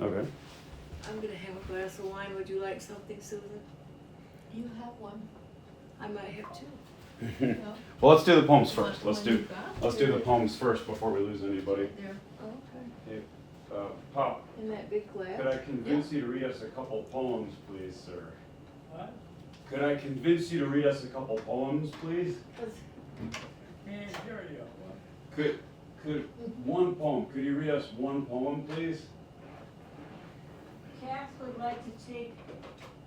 Okay. I'm gonna have a glass of wine. Would you like something, Susan? You have one. I might have two. No? Well, let's do the poems You want first. the one you got? Let's do the poems first before we lose anybody. There. Okay. Hey, Pop, In that big glass? could I convince you to read us a couple poems, please, sir? What? Could I convince you to read us a couple poems, please? Can't hear you. What? Could one poem? Could you read us one poem, please? Cass would like to take,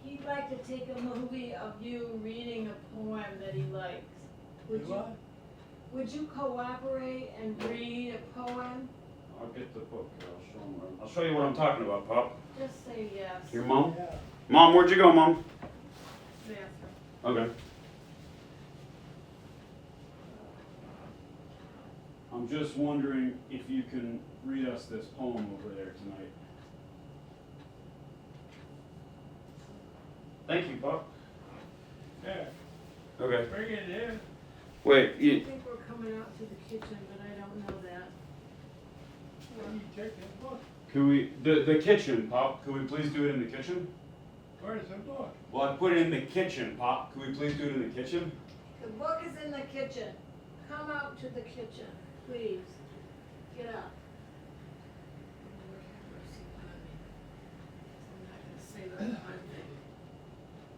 he'd like to take a movie of you reading a poem that he likes. What? Would you cooperate and read a poem? I'll get the book here. I'll show you what I'm talking about, Pop. Just say yes. Your mom? Yeah. Mom, where'd you go, Mom? Bathroom. Okay. I'm just wondering if you can read us this poem over there tonight. Thank you, Pop. Yeah. Okay. Bring it in. Wait, I you, think we're coming out to the kitchen, but I don't know that. You check the book. could we, the kitchen, Pop, could we please do it in the kitchen? Where's the book? Well, I put it in the kitchen, Pop. Could we please do it in the kitchen? The book is in the kitchen. Come out to the kitchen, please. Get up.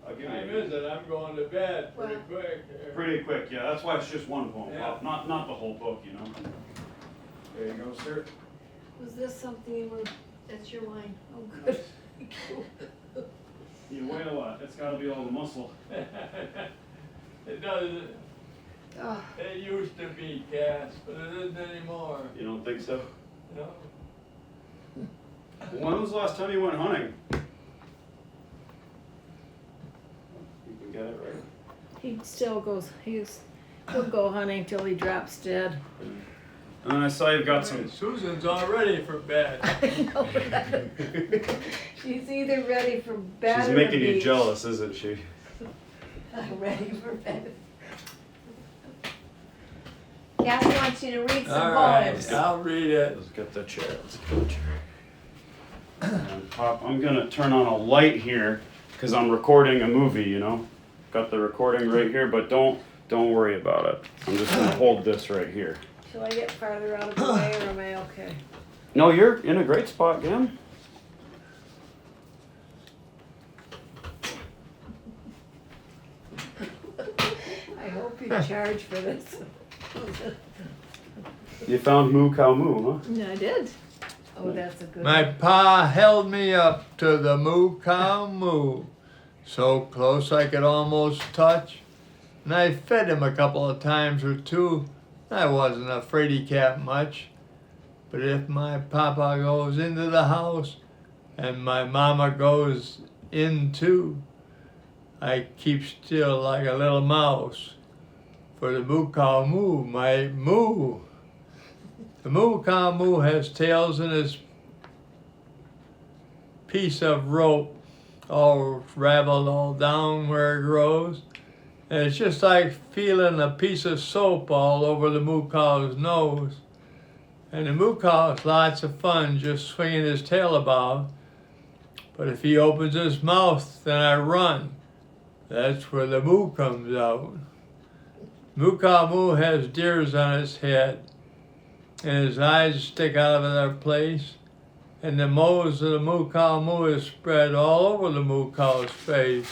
I'll give Time you. is it? I'm going to bed pretty Well- quick. Pretty quick, yeah. That's why it's just one poem, Yeah. Pop. Not the whole book, you know. There you go, sir. Was this something you were, that's your wine? Oh, good. You weigh a lot. It's got to be all the muscle. It doesn't. Oh, It used to be, Cass, but it isn't anymore. You don't think so? No. When was the last time you went hunting? You can get it right. he still goes, he'll go hunting till he drops dead. And then I saw you've got some. Susan's all ready for bed. I know that. She's either ready for bed She's or making the you beach. jealous, isn't she? I'm ready for bed. Kathy wants you to read some All right, poems. I'll read it. Let's get the chair. Let's get the chair. And Pop, I'm gonna turn on a light here because I'm recording a movie. You know, got the recording right here, but don't worry about it. I'm just gonna hold this right here. Shall I get farther out of the way or am I okay? No, you're in a great spot, Gam. I hope you charge for this. You found Moo Cow Moo, huh? Yeah, I did. Oh, that's a good My one. pa held me up to the moo cow moo, so close I could almost touch. And I fed him a couple of times or two. I wasn't a fraidy cat much. But if my papa goes into the house and my mama goes in too, I keep still like a little mouse. For the moo cow moo might moo. The moo cow moo has tails in his piece of rope all raveled all down where it grows. And it's just like feeling a piece of soap all over the moo cow's nose. And the moo cow's lots of fun just swinging his tail about. But if he opens his mouth, then I run. That's where the moo comes out. Moo cow moo has deers on his head, and his eyes stick out of their place, and the nose of the moo cow moo is spread all over the moo cow's face.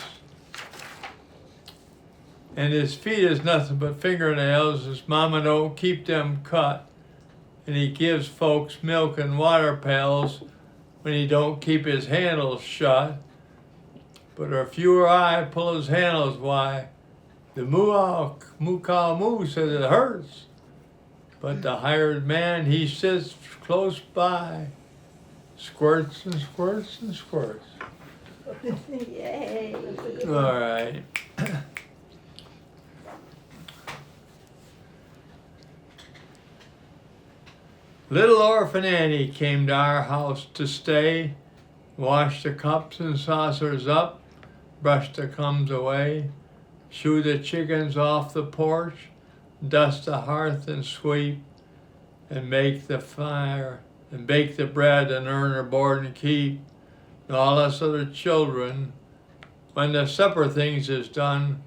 And his feet is nothing but fingernails. His mama don't keep them cut, and he gives folks milk and water pails when he don't keep his handles shut. But if you or I pull his handles, why, the moo cow moo says it hurts. But the hired man, he sits close by, squirts and squirts and squirts. Yay. All right. Little orphan Annie came to our house to stay, washed the cups and saucers up, brushed the crumbs away, shoo the chickens off the porch, dust the hearth and sweep, and make the fire and bake the bread and earn her board and keep, and all us other children. When the supper things is done,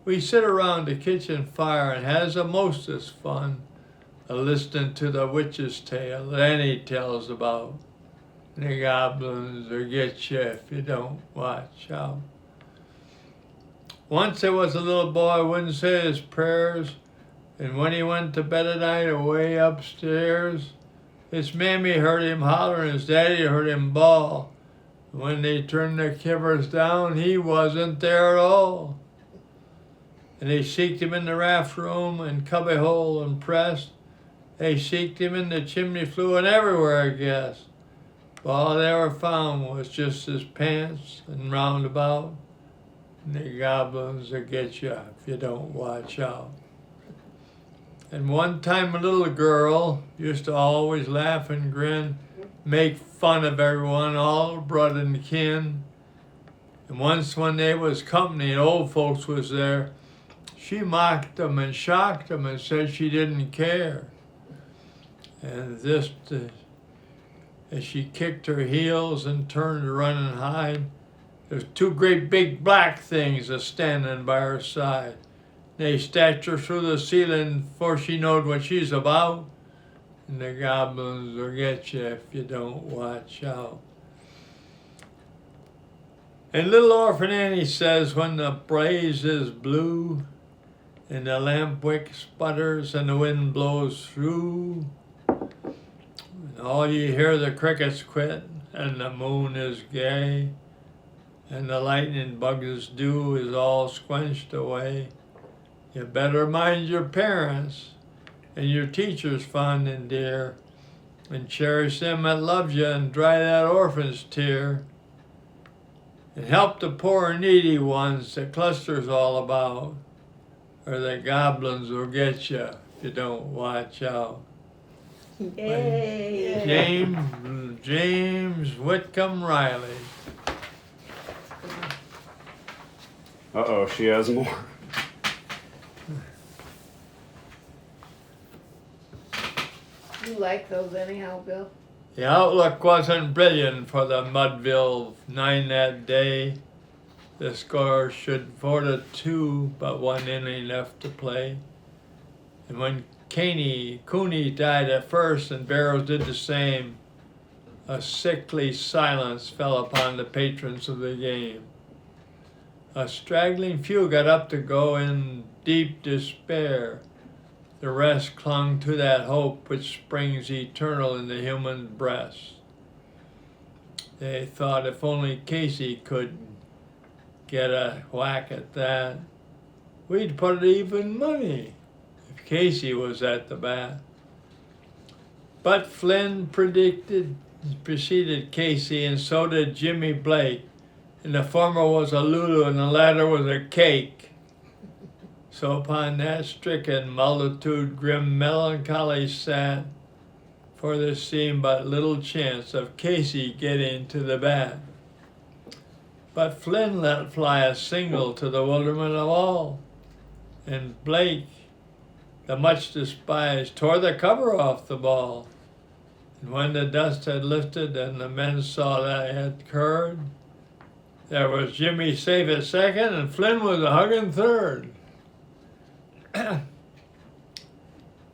we sit around the kitchen fire and has the mostest fun, listening to the witch's tale that Annie tells about. The goblins will get you if you don't watch out. Once there was a little boy who wouldn't say his prayers, and when he went to bed at night away upstairs, his mammy heard him holler and his daddy heard him bawl. When they turned the covers down, he wasn't there at all. And they seeked him in the raft room and cubby hole and press. They seeked him in the chimney flue and everywhere, I guess. But all they ever found was just his pants and roundabout. And the goblins will get you if you don't watch out. And one time a little girl used to always laugh and grin, make fun of everyone, all blood and kin. And once when they was company and old folks was there, she mocked them and shocked them and said she didn't care. And this, as she kicked her heels and turned to run and hide, there's two great big black things a-standing by her side. They snatched her through the ceiling before she knowed what she's about. And the goblins will get you if you don't watch out. And little Orphan Annie says when the blaze is blue and the lamp wick sputters and the wind blows through, and all you hear the crickets quit and the moon is gay and the lightning bugs' dew is all squenched away, you better mind your parents and your teachers fond and dear, and cherish them that loves you and dry that orphan's tear, and help the poor and needy ones that cluster's all about, or the goblins will get you if you don't watch out. Yay! James Whitcomb Riley. Uh-oh, she has more. You like those anyhow, Bill? The outlook wasn't brilliant for the Mudville 9 that day. The score should 4-2, but 1 inning left to play. And when Cooney died at first and Barrows did the same, a sickly silence fell upon the patrons of the game. A straggling few got up to go in deep despair. The rest clung to that hope which springs eternal in the human breast. They thought if only Casey could get a whack at that, we'd put even money if Casey was at the bat. But Flynn preceded Casey, and so did Jimmy Blake, and the former was a Lulu and the latter was a cake. So upon that stricken multitude grim melancholy sat, for there seemed but little chance of Casey getting to the bat. But Flynn let fly a single to the wonderment of all, and Blake, the much despised, tore the cover off the ball. And when the dust had lifted and the men saw that it had occurred, there was Jimmy safe at second and Flynn was a hugging third.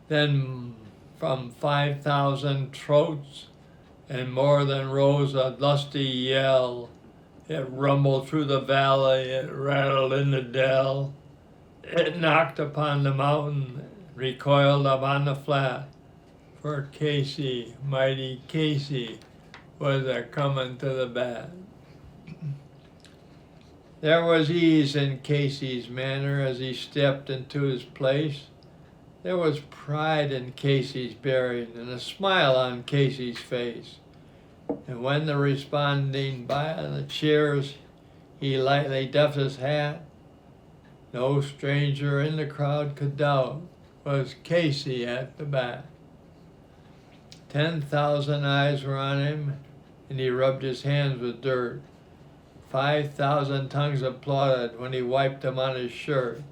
Then from 5,000 throats and more than rose a lusty yell. It rumbled through the valley, it rattled in the dell. It knocked upon the mountain, recoiled upon the flat. For Casey, mighty Casey, was a-comin' to the bat. There was ease in Casey's manner as he stepped into his place. There was pride in Casey's bearing and a smile on Casey's face. And when the responding by the cheers, he lightly doffed his hat. No stranger in the crowd could doubt was Casey at the bat. 10,000 eyes were on him, and he rubbed his hands with dirt. 5,000 tongues applauded when he wiped them on his shirt.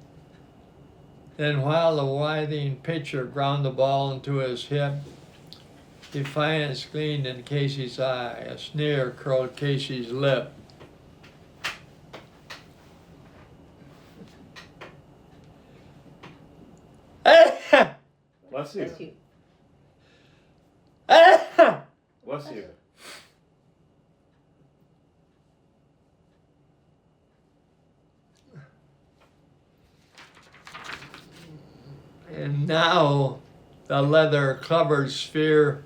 Then while the writhing pitcher ground the ball into his hip, Defiance gleamed in Casey's eye. A sneer curled Casey's lip. Bless you. Bless you. Bless you. And now the leather-covered sphere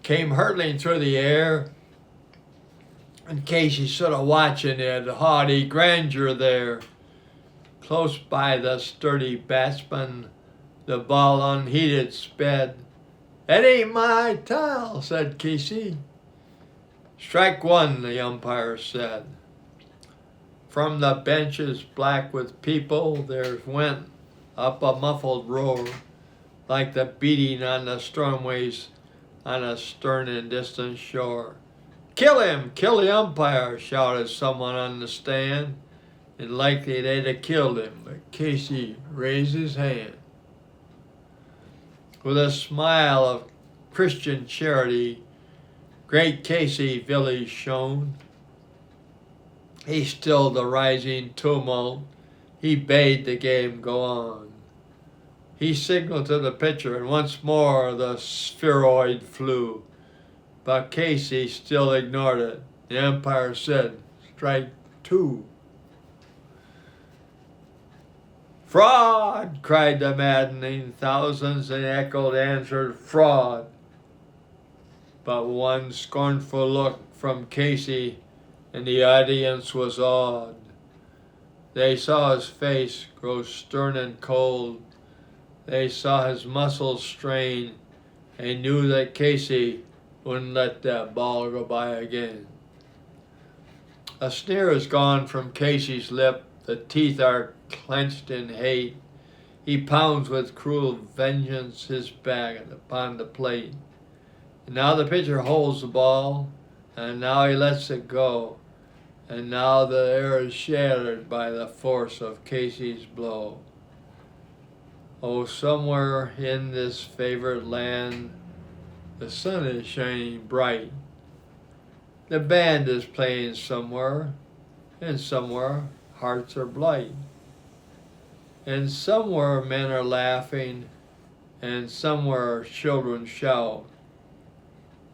came hurtling through the air, and Casey stood a watching it, haughty grandeur there. Close by the sturdy batsman, the ball unheeded sped. "It ain't my tile," said Casey. "Strike one," the umpire said. From the benches black with people there went up a muffled roar, like the beating on the storm waves on a stern and distant shore. "Kill him! Kill the umpire!" shouted someone on the stand, and likely they'd have killed him, but Casey raised his hand. With a smile of Christian charity, great Casey village shone. He stilled the rising tumult. He bade the game go on. He signaled to the pitcher, and once more the spheroid flew. But Casey still ignored it. The umpire said, "Strike two." "Fraud!" cried the maddening thousands, and echoed answered, "Fraud!" But one scornful look from Casey, and the audience was awed. They saw his face grow stern and cold. They saw his muscles strain, and knew that Casey wouldn't let that ball go by again. A sneer is gone from Casey's lip. The teeth are clenched in hate. He pounds with cruel vengeance his bat upon the plate. And now the pitcher holds the ball, and now he lets it go. And now the air is shattered by the force of Casey's blow. Oh, somewhere in this favorite land, the sun is shining bright. The band is playing somewhere, and somewhere hearts are blight. And somewhere men are laughing, and somewhere children shout.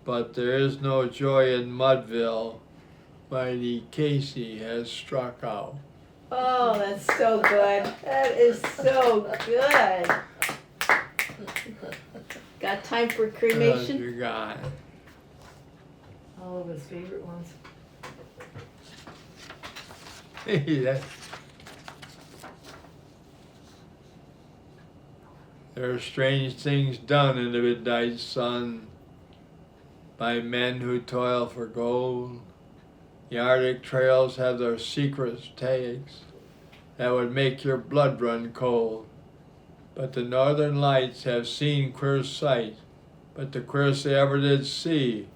But there is no joy in Mudville, mighty Casey has struck out. Oh, that's so good. That is so good. Got time for Oh, cremation? you got it. All of his favorite ones. Yeah. There are strange things done in the midnight sun by men who toil for gold. The Arctic trails have their secret takes that would make your blood run cold. But the northern lights have seen queer sights, but the queerest they ever did see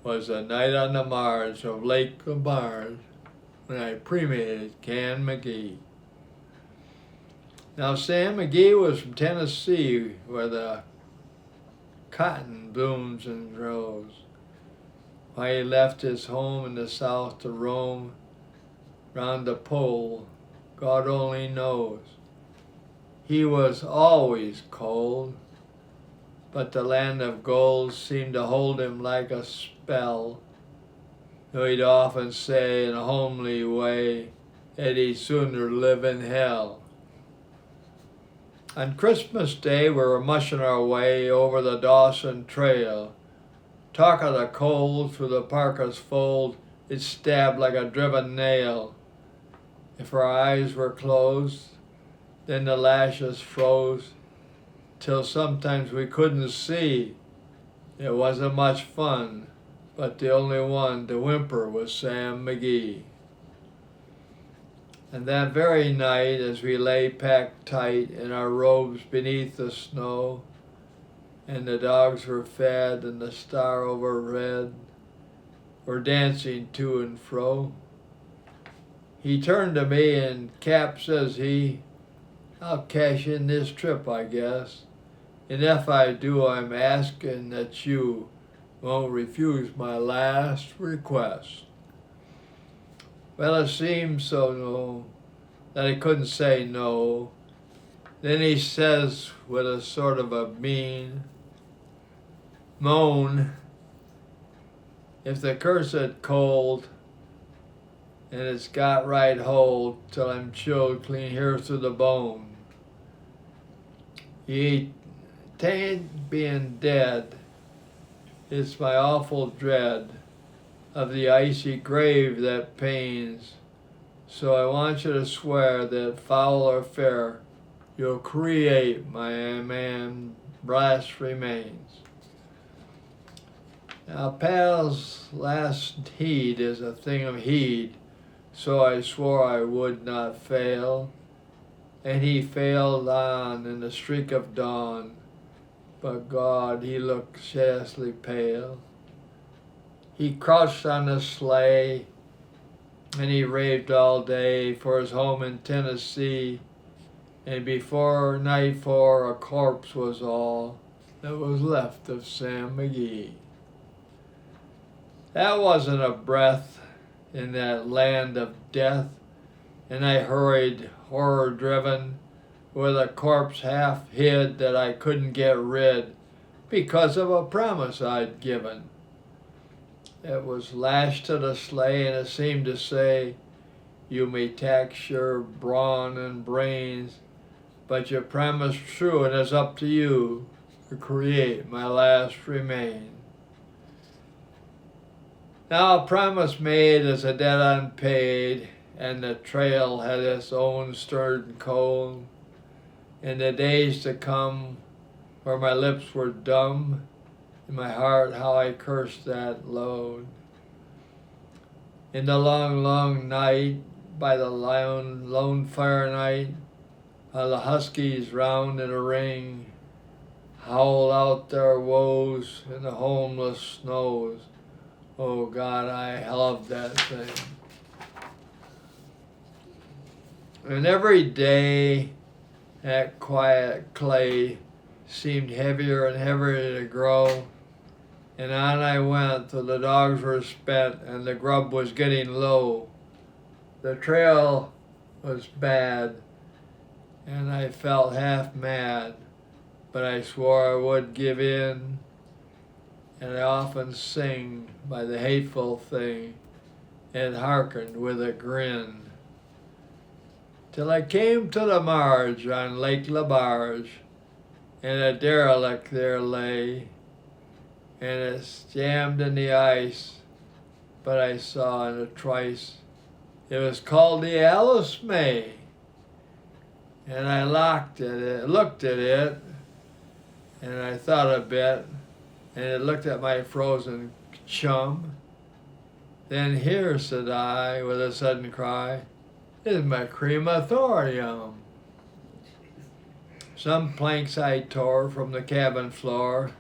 was the night on the marge of Lake Labarge when I cremated Can McGee. Now Sam McGee was from Tennessee, where the cotton blooms and grows. Why he left his home in the south to roam round the pole, God only knows. He was always cold, but the land of gold seemed to hold him like a spell, though he'd often say in a homely way that he'd sooner live in hell. On Christmas Day, we were mushing our way over the Dawson Trail. Talk of the cold through the parka's fold, it stabbed like a driven nail. If our eyes were closed, then the lashes froze, till sometimes we couldn't see. It wasn't much fun, but the only one to whimper was Sam McGee. And that very night, as we lay packed tight in our robes beneath the snow, and the dogs were fed and the star overread were dancing to and fro, he turned to me and, "Cap," says he, "I'll cash in this trip, I guess. And if I do, I'm asking that you won't refuse my last request. Well, it seemed so no, that he couldn't say no. Then he says with a sort of a mean moan, if the cursed cold and it's got right hold till I'm chilled clean here through the bone. Ye tain't being dead, it's my awful dread of the icy grave that pains. So I want you to swear that foul or fair, you'll create my man brass remains. Now Pal's last heed is a thing of heed, so I swore I would not fail, and he failed on in the streak of dawn, but God, he looked shastly pale. He crouched on the sleigh, and he raved all day for his home in Tennessee, and before nightfall a corpse was all that was left of Sam McGee. That wasn't a breath in that land of death, and I hurried, horror-driven, with a corpse half hid that I couldn't get rid because of a promise I'd given. It was lashed to the sleigh, and it seemed to say, you may tax your brawn and brains, but your promise true, and it's up to you to create my last remains. Now a promise made is a debt unpaid, and the trail had its own stern code. In the days to come, where my lips were dumb, in my heart how I cursed that load. In the long, long night, by the lone fire night, how the huskies round in a ring howl out their woes in the homeless snows. Oh God, I loved that thing. And every day that quiet clay seemed heavier and heavier to grow. And on I went till the dogs were spent and the grub was getting low. The trail was bad and I felt half mad, but I swore I would give in. And I often sing by the hateful thing and hearkened with a grin. Till I came to the marge on Lake LaBarge, and a derelict there lay, and it's jammed in the ice, but I saw in a trice it was called the Alice May. And I looked at it, and I thought a bit, and it looked at my frozen chum. Then here, said I, with a sudden cry, is my crematorium. Some planks I tore from the cabin floor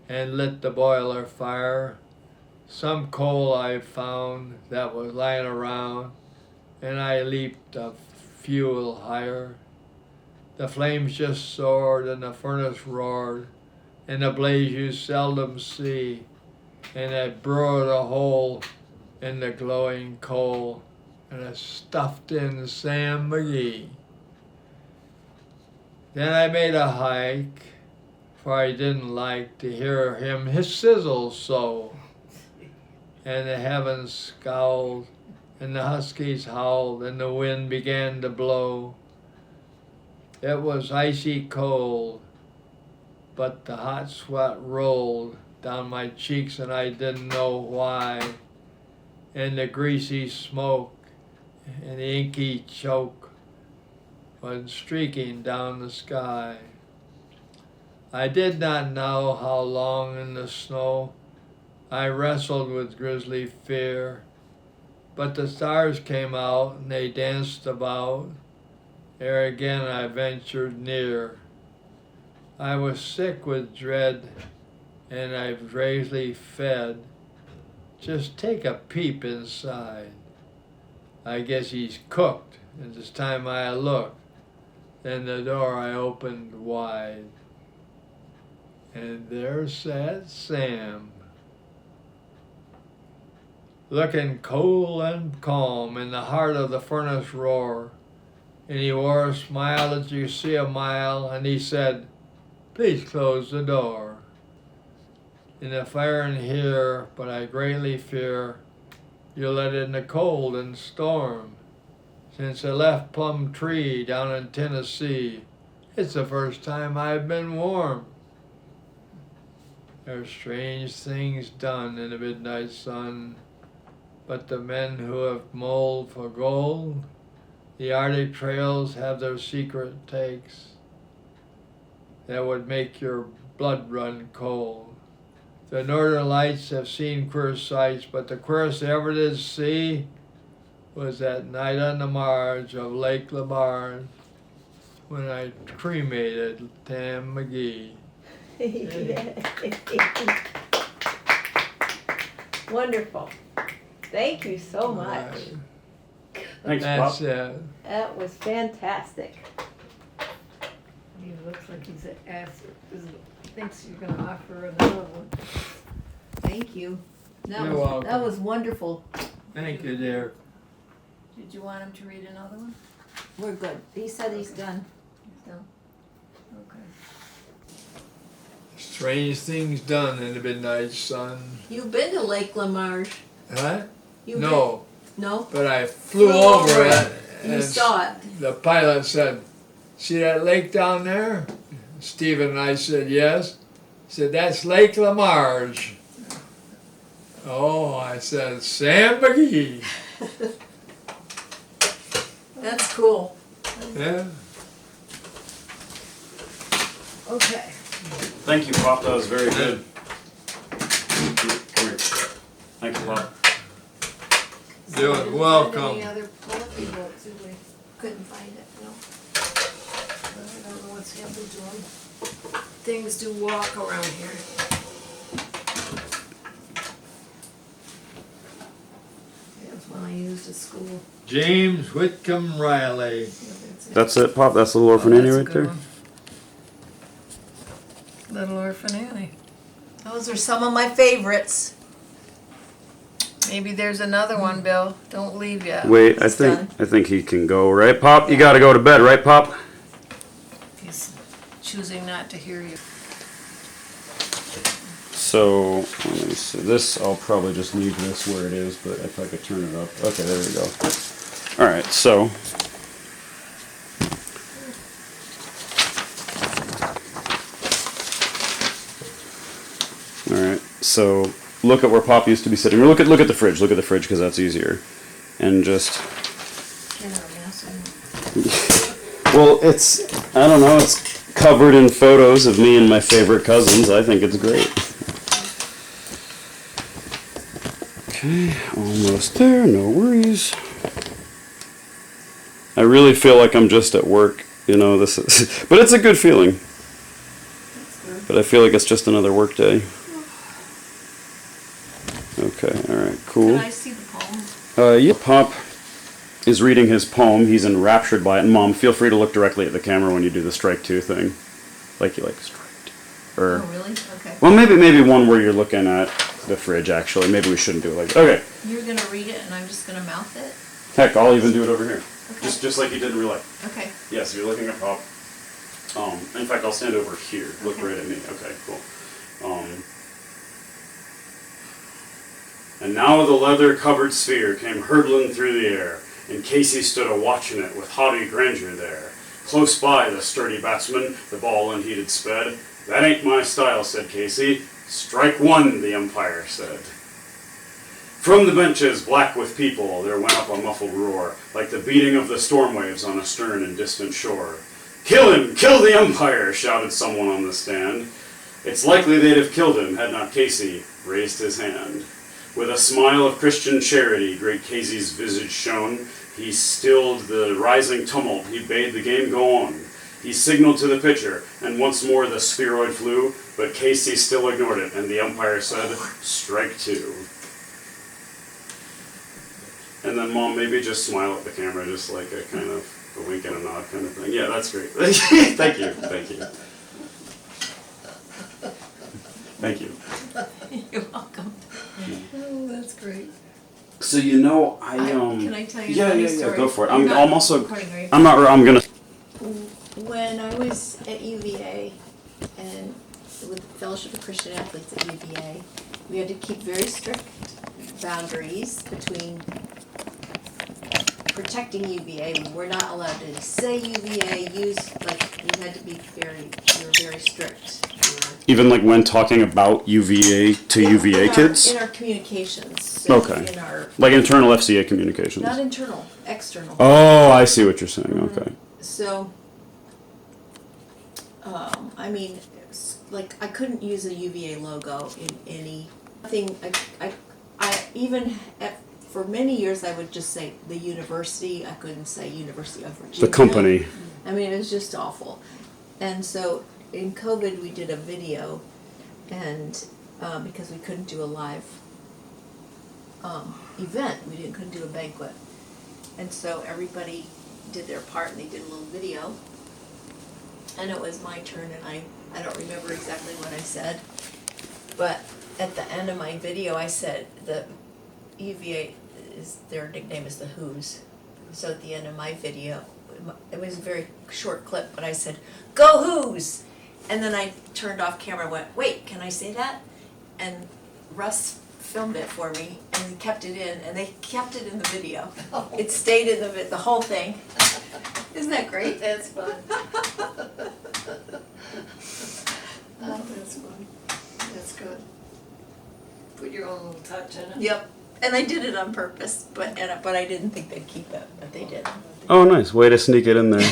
and lit the boiler fire. Some coal I found that was lying around, and I leaped a fuel higher. The flames just soared and the furnace roared, and the blaze you seldom see, and I burrowed a hole in the glowing coal, and I stuffed in Sam McGee. Then I made a hike, for I didn't like to hear him sizzle so, and the heavens scowled, and the huskies howled, and the wind began to blow. It was icy cold, but the hot sweat rolled down my cheeks and I didn't know why. And the greasy smoke and the inky choke went streaking down the sky. I did not know how long in the snow I wrestled with grisly fear, but the stars came out and they danced about. Ere again I ventured near. I was sick with dread, and I bravely fed. Just take a peep inside. I guess he's cooked, and it's time I looked. Then the door I opened wide. And there sat Sam, looking cool and calm in the heart of the furnace roar. And he wore a smile that you see a mile, and he said, "Please close the door. In the fire and here, but I greatly fear you'll let in the cold and storm. Since I left Plum Tree down in Tennessee, it's the first time I've been warm. There's strange things done in the midnight sun, but the men who have mold for gold, the Arctic trails have their secret takes that would make your blood run cold. The Northern Lights have seen queer sights, but the queerest I ever did see was that night on the marge of Lake Labarge when I cremated Tam McGee." Wonderful. Thank you so much. Thanks, Pop. That's it. That was fantastic. He looks like he's thinks you're gonna offer another one. Thank you. That You're was, welcome. That was wonderful. Thank you, dear. Did you want him to read another one? We're good. He said he's done. No. Okay. Strange things done in the midnight sun. You've been to Lake Lamarge. Huh? You've No, Been, no? but I flew over it, You and saw it. the pilot said, "See that lake down there?" Stephen and I said, "Yes." He said, "That's Lake Lamarge." Oh, I said, "Sam McGee." That's cool. Yeah. Okay. Thank you, Pop. That was very good. Come here. Thanks, Pop. You're welcome. Any other poetry books? We couldn't find it, no. I don't know what's happened to them. Things do walk around here. That's one I used at school. James Whitcomb Riley. Yeah, that's it. That's it, Pop. That's the Little Orphan Oh, Annie that's a right good there. one. Little Orphan Annie. Those are some of my favorites. Maybe there's another one, Bill. Don't leave yet. Wait, I He's think he can go, right, Pop? You gotta go to bed, right, Pop? He's choosing not to hear you. So, let me see. This, I'll probably just leave this where it is, but if I could turn it up. Okay, there we go. Alright, so. Alright, so look at where Pop used to be sitting. Or look at the fridge. Look at the fridge because that's easier. And just. Kind of a mess. Well, it's, I don't know, it's covered in photos of me and my favorite cousins. I think it's great. Okay, almost there, no worries. I really feel like I'm just at work, you know, this is, but it's a good feeling. But I feel like it's just another work day. Okay, alright, cool. Can I see the poem? Yeah, Pop is reading his poem. He's enraptured by it. And Mom, feel free to look directly at the camera when you do the strike two thing. Like you like strike two. Or, Oh, really? Okay. well, maybe one where you're looking at the fridge, actually. Maybe we shouldn't do it like that. Okay. You're gonna read it and I'm just gonna mouth it? Heck, I'll even do it over here. Okay. Just like you did in real life. Okay. Yes, you're looking at Pop. In fact, I'll stand over here. Look Okay. right at me. Okay, cool. And now the leather-covered sphere came hurtling through the air, and Casey stood a-watching it with haughty grandeur there. Close by the sturdy batsman, the ball unheeded sped. "That ain't my style," said Casey. "Strike one," the umpire said. From the benches, black with people, there went up a muffled roar, like the beating of the storm waves on a stern and distant shore. "Kill him! Kill the umpire!" shouted someone on the stand. It's likely they'd have killed him had not Casey raised his hand. With a smile of Christian charity, great Casey's visage shone. He stilled the rising tumult, he bade the game go on. He signaled to the pitcher, and once more the spheroid flew, but Casey still ignored it, and the umpire said, "Strike two." And then Mom, maybe just smile at the camera, just like a kind of a wink and a nod kind of thing. Yeah, that's great. Thank you, thank you. Thank you. You're welcome. Oh, that's great. So you know, Can I tell you a yeah, funny yeah, story? yeah. Go for it. You're I'm not also. recording, are you? I'm not. I'm gonna. When I was at UVA and with the Fellowship of Christian Athletes at UVA, we had to keep very strict boundaries between protecting UVA. We were not allowed to say UVA, use, like, we had to be we were very strict. Even like when talking about UVA to UVA kids, In our communications. So Okay. In our, like internal FCA communications. not internal, external. Oh, I see what you're saying. Okay. So, I mean, like, I couldn't use a UVA logo in anything, for many years, I would just say the university, I couldn't say University of Virginia. The company. I mean, it was just awful. And so, in COVID, we did a video, and, because we couldn't do a live, event, couldn't do a banquet. And so everybody did their part and they did a little video. And it was my turn and I don't remember exactly what I said. But at the end of my video, I said the UVA their nickname is the Who's. So at the end of my video, it was a very short clip, but I said, "Go Who's!" And then I turned off camera and went, "Wait, can I say that?" And Russ filmed it for me and he kept it in and they kept it in the video. It stayed in the whole thing. Isn't that great? That's fun. Oh, that's fun. That's good. Put your own little touch in it. Yep. And I did it on purpose, but I didn't think they'd keep it, but they did. Oh, nice. Way to sneak it in there.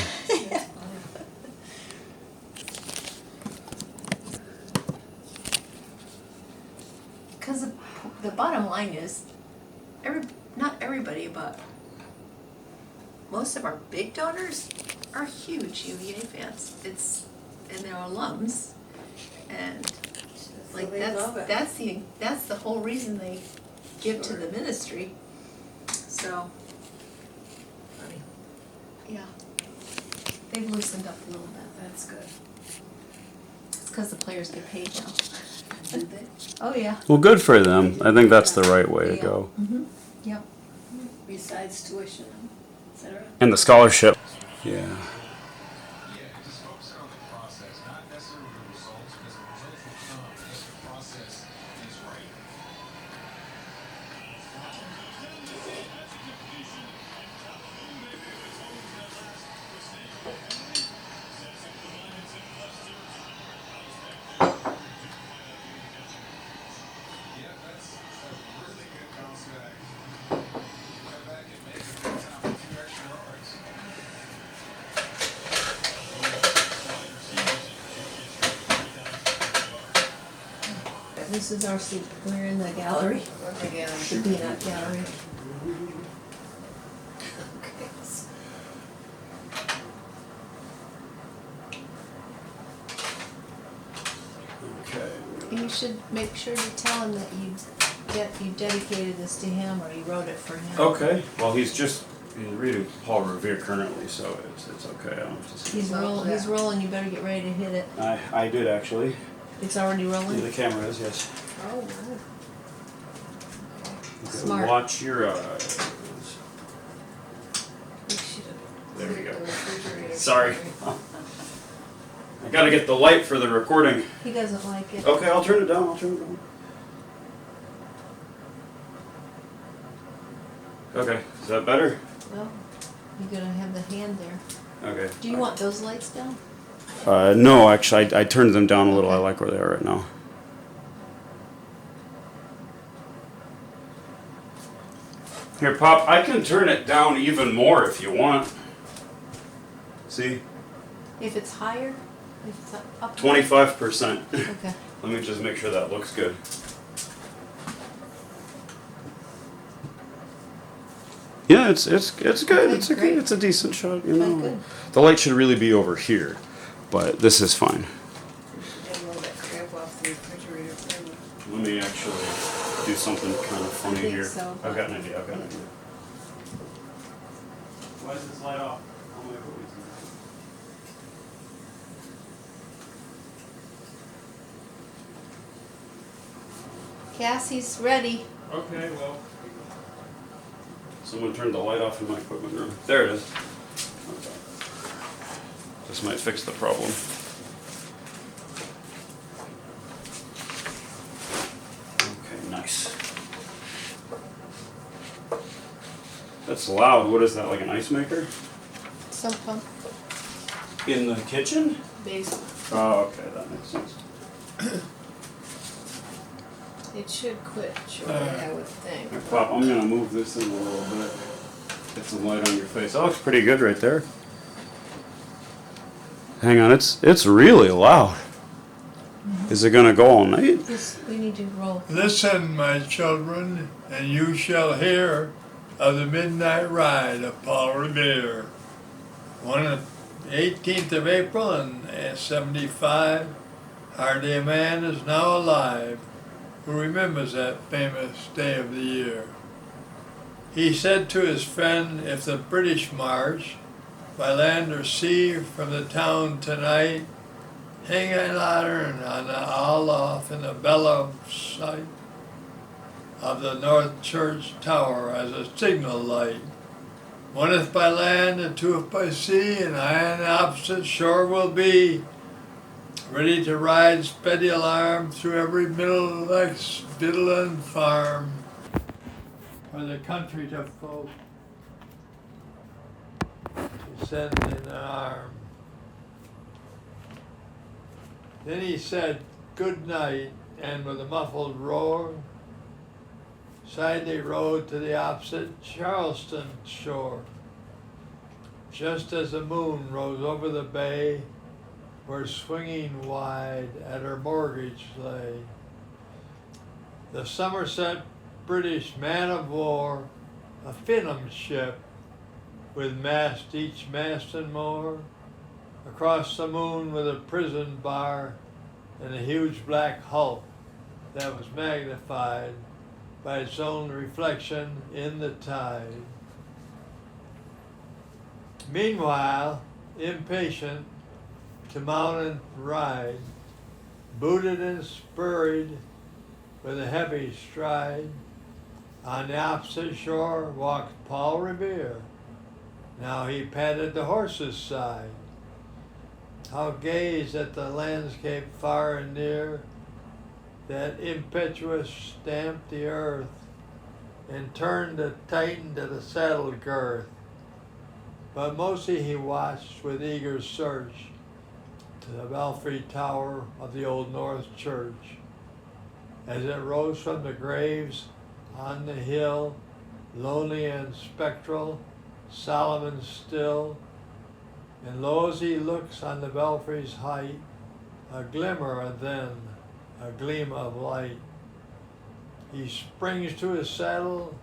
Because the bottom line is, not everybody, but most of our big donors are huge UVA fans. And they're alums, and like they love it. that's the whole reason they give to the ministry. So, Funny. yeah, they've loosened up a little bit. That's good. It's because the players get paid now. Do they? Oh yeah. Well, good for them. I think that's the right way to Yeah. go. Mm-hmm. Yep. Besides tuition, et cetera. And the scholarship. Yeah. Yeah, just focusing on the process, not necessarily the results, because the results will come if the process is right. Yeah, that's a really good bounce back. Come back and make it time for 2 extra yards. This is our seat. We're in the gallery, Again, the peanut gallery. Okay. You should make sure to tell him that you dedicated this to him or you wrote it for him. Okay. Well, he's reading Paul Revere currently, so it's okay. I don't have to He's rolling. He's rolling. You better get ready to hit it. I did actually. It's already rolling. The camera is, yes. oh, wow. Okay, Smart. Watch your eyes. We should have. There we go. The refrigerator. Sorry. I gotta get the light for the recording. He doesn't like it. Okay, I'll turn it down. I'll turn it down. Okay, is that better? Well, you're gonna have the hand there. Okay. Do you want those lights down? No, actually, I turned them down a little. I like where they are right now. Here, Pop, I can turn it down even more if you want. See? If it's higher, if it's up. 25%. Okay. Let me just make sure that looks good. Yeah, it's good. Okay, It's a great. good. It's a decent shot. You know, good. the light should really be over here, but this is fine. We should get all that crap off the refrigerator for Let me actually do something kind of funny think here. so. I've got an idea. Why is this light off? Oh my goodness. Cassie's ready. Okay, well. Someone turned the light off in my equipment room. There it is. Okay. This might fix the problem. Okay, nice. That's loud. What is that, like an ice maker? Sump pump In the kitchen? basement. Oh, okay, that makes sense. It should quit shortly, I would think. Hey, Pop, I'm gonna move this in a little bit. Get some light on your face. That looks pretty good right there. Hang on, it's really loud. Is it gonna go all night? This, we need to roll. Listen, my children, and you shall hear of the midnight ride of Paul Revere. On the 18th of April in 75, hardly a man is now alive who remembers that famous day of the year. He said to his friend, if the British march by land or sea from the town tonight, hang a lantern on the aloft in the bell sight of the North Church Tower as a signal light. One if by land and two if by sea, and I on the opposite shore will be, ready to ride speedy alarm through every middle like spittle and farm for the country to folk to send in an arm. Then he said, good night, and with a muffled roar, they rode to the opposite Charleston shore. Just as the moon rose over the bay, where swinging wide at her mortgage lay, the Somerset British man of war, a Finham ship, with mast each mast and more, across the moon with a prison bar and a huge black hulk that was magnified by its own reflection in the tide. Meanwhile, impatient to mount and ride, booted and spurred with a heavy stride, on the opposite shore walked Paul Revere. Now he patted the horse's side. How gazed at the landscape far and near, that impetuous stamped the earth and turned the tighten to the saddle girth. But mostly he watched with eager search to the belfry tower of the Old North Church as it rose from the graves on the hill, lonely and spectral, solemn and still. And lo, as he looks on the belfry's height, a glimmer and then a gleam of light. He springs to his saddle,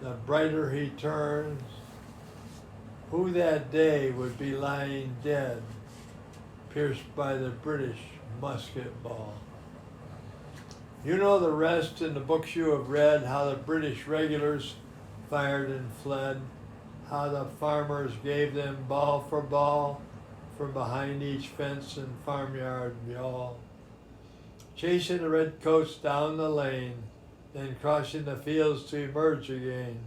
the brighter he turns. Who that day would be lying dead, pierced by the British musket ball. You know the rest in the books you have read, how the British regulars fired and fled, how the farmers gave them ball for ball from behind each fence and farmyard wall, chasing the redcoats down the lane, then crossing the fields to emerge again.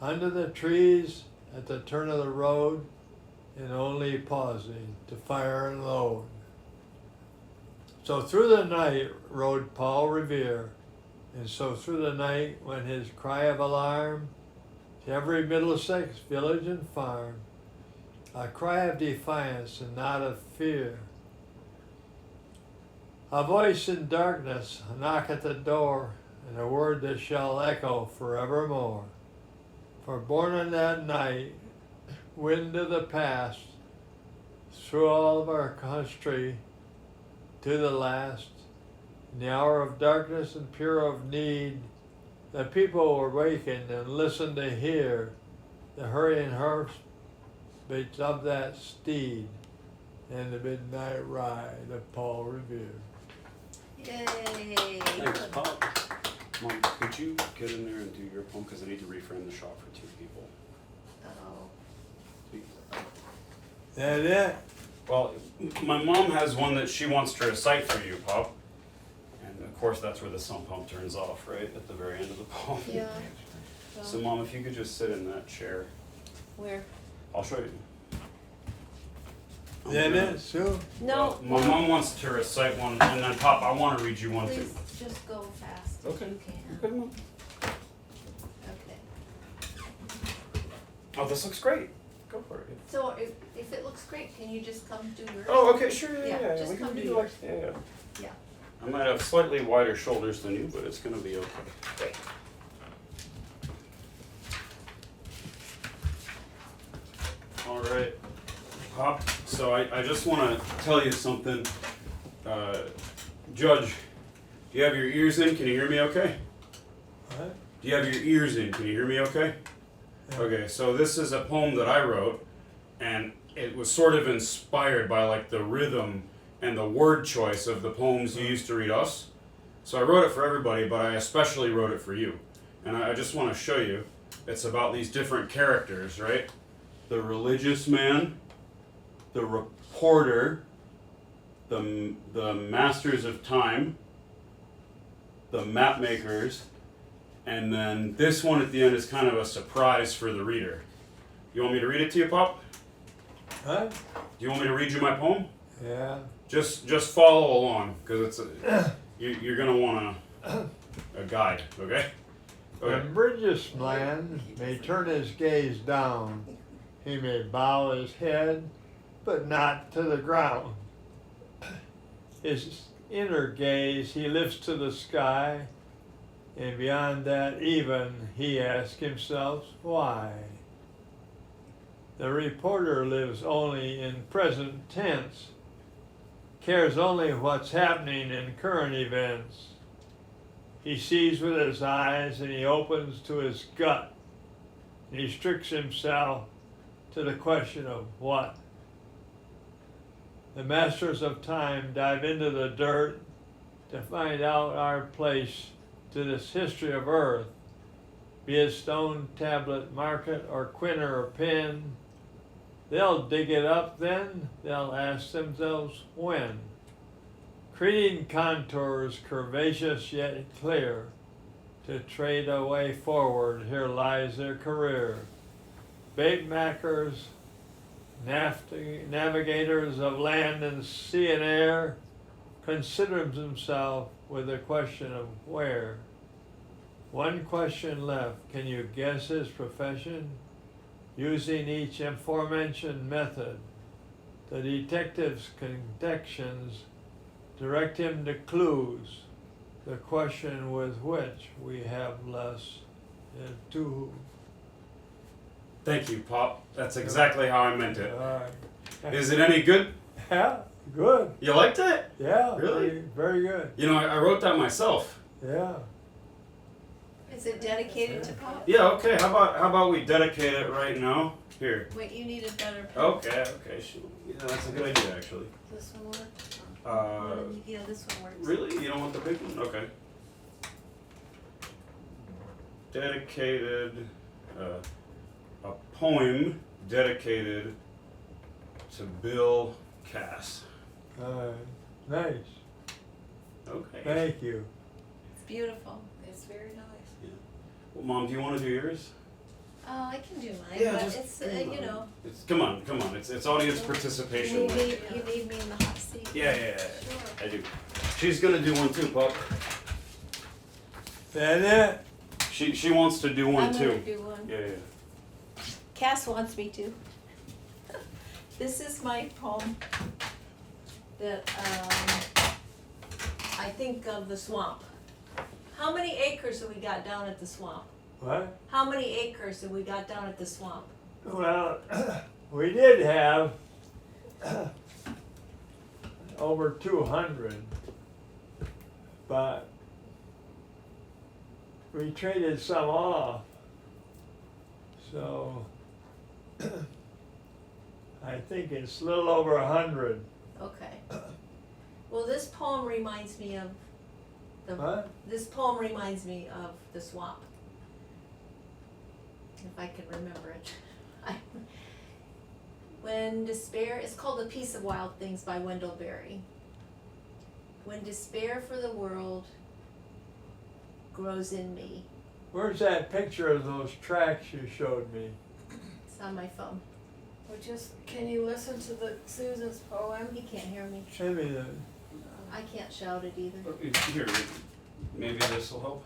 Under the trees at the turn of the road, and only pausing to fire and load. So through the night rode Paul Revere, and so through the night went his cry of alarm to every Middlesex village and farm, a cry of defiance and not of fear. A voice in darkness, a knock at the door, and a word that shall echo forevermore. For born on that night, wind of the past, through all of our country, to the last, in the hour of darkness and pure of need, the people were wakened and listened to hear the hurrying hoofbeats of that steed and the midnight ride of Paul Revere. Yay! Thanks, Pop. Mom, could you get in there and do your poem? Because I need to reframe the shot for two people. Oh, That it? Well, my mom has one that she wants to recite for you, Pop. And of course, that's where the sump pump turns off, right? At the very end of the poem. Yeah. So, Mom, if you could just sit in that chair, Where? I'll show you. I'm That gonna- it, Sue? No. My mom wants to recite one, and then Pop, I want to read you one too. Please just go fast if Okay. you can. Okay, Mom. Okay. Oh, this looks great. Go for it. So if it looks great, can you just come do yours? Oh, okay, sure, yeah, Yeah, yeah. just we can come do do like, yeah. Yeah. I might have slightly wider shoulders than you, but it's gonna be okay. Great. All right, Pop. So I just want to tell you something. Judge, do you have your ears in? Can you hear me okay? What? Do you have your ears in? Can you hear me okay? Yeah. Okay, so this is a poem that I wrote, and it was sort of inspired by like the rhythm and the word choice of the poems you used to read us. So I wrote it for everybody, but I especially wrote it for you. And I just want to show you. It's about these different characters, right? The religious man, the reporter, the masters of time, the map makers, and then this one at the end is kind of a surprise for the reader. You want me to read it to you, Pop? Huh? Do you want me to read you my poem? Yeah. Just follow along, because you're gonna want a guide, okay? The Okay. religious man may turn his gaze down. He may bow his head, but not to the ground. His inner gaze he lifts to the sky, and beyond that even he asks himself, why? The reporter lives only in present tense, cares only what's happening in current events. He sees with his eyes and he opens to his gut. And he restricts himself to the question of what. The masters of time dive into the dirt to find out our place to this history of earth, be it stone, tablet, market, or quinter or pen. They'll dig it up then, they'll ask themselves when. Creating contours curvaceous yet clear, to trade a way forward, here lies their career. Bait makers, navigators of land and sea and air, considers himself with the question of where. One question left, can you guess his profession? Using each aforementioned method, the detective's conjectures direct him to clues, the question with which we have less to. Thank you, Pop. That's exactly how I meant it. Alright. Is it any good? Yeah, good. You liked it? Yeah, Really? very, very good. You know, I wrote that myself. Yeah. Is it dedicated to Pop? Yeah, okay. How about we dedicate it right now? Here. Wait, you need a better pen. Okay, sure. Yeah, that's a good idea, actually. This one work? Yeah, this one works. Really? You don't want the big one? Okay. Dedicated, a poem dedicated to Bill Cass. Nice. Okay. Thank you. It's beautiful. It's very nice. Well, Mom, do you want to do yours? I can do mine, Yeah, but just it's, do you mine. know, Come on. It's audience you participation. need me in the hot seat. Yeah. Sure. I do. She's gonna do one too, Pop. That it? She wants to do one I'm too. gonna do one. Yeah. Cass wants me to. This is my poem that I think of the swamp. How many acres have we got down at the swamp? What? How many acres have we got down at the swamp? Well, we did have over 200, but we traded some off. So I think it's a little over 100. Okay. Well, this poem reminds me of What? This poem reminds me of the swamp. If I can remember it. When despair, it's called A Piece of Wild Things by Wendell Berry. When despair for the world grows in me. Where's that picture of those tracks you showed me? It's on my phone. Well, can you listen to Susan's poem? He can't hear me. Send me the. I can't shout it either. Here, maybe this will help.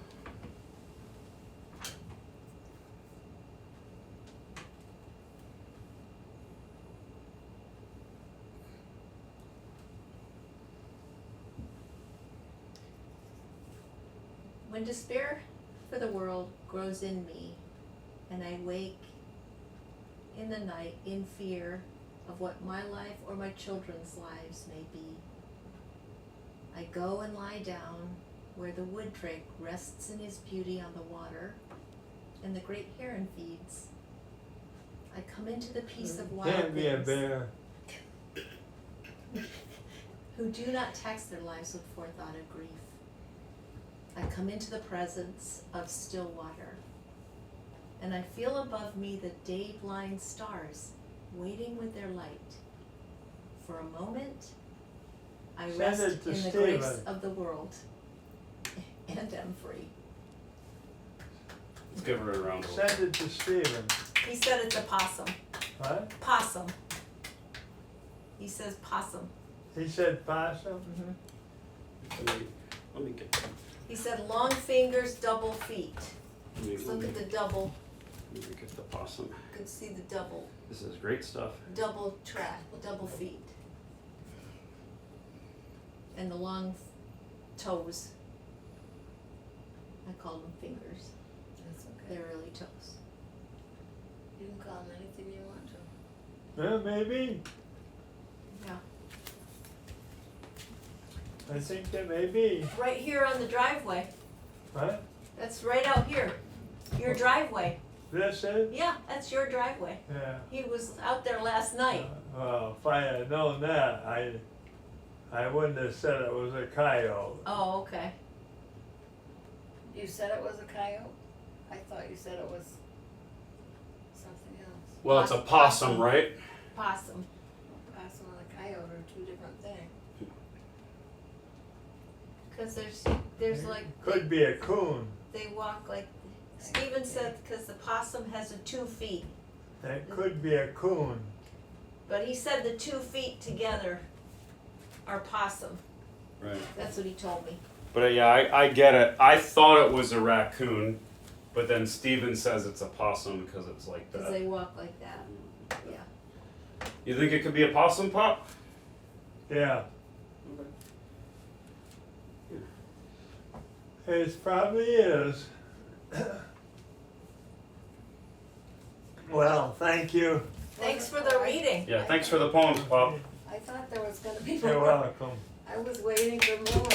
When despair for the world grows in me, and I wake in the night in fear of what my life or my children's lives may be, I go and lie down where the wood drake rests in his beauty on the water, and the great heron feeds. I come into the peace of wild Can't be a things bear. who do not tax their lives with forethought of grief. I come into the presence of still water, and I feel above me the day-blind stars waiting with their light. For a moment, I Send rest it to in the Stephen. grace of the world and am free. Let's give her a round of applause. Send it to Stephen. He said it's a possum. What? Possum. He says possum. He said possum? Let me get that. He said long fingers, double feet. Let me, Let's look at the double. let me get the possum. You can see the double This is great stuff. double feet. And the long toes. I call them fingers. That's okay. They're really toes. You can call him anything you want to. Well, maybe. Yeah. I think that may be. Right here on the driveway. What? That's right out here. Your driveway. This is? Yeah, that's your driveway. Yeah. He was out there last night. Well, if I had known that, I wouldn't have said it was a coyote. Oh, okay. You said it was a coyote? I thought you said it was something else. Well, it's a possum, right? Possum. Possum and a coyote are two different things. Cause there's like, Could be a coon. they walk like, Steven said, cause the possum has the 2 feet. That could be a coon. But he said the 2 feet together are possum. Right. That's what he told me. But yeah, I get it. I thought it was a raccoon, but then Steven says it's a possum because it's like Cause that. they walk like that. Yeah. You think it could be a possum, Pop? Yeah. It probably is. Well, thank you. Thanks for the reading. Yeah, thanks for the poems, Pop. I thought there was gonna be You're more. welcome. I was waiting for more.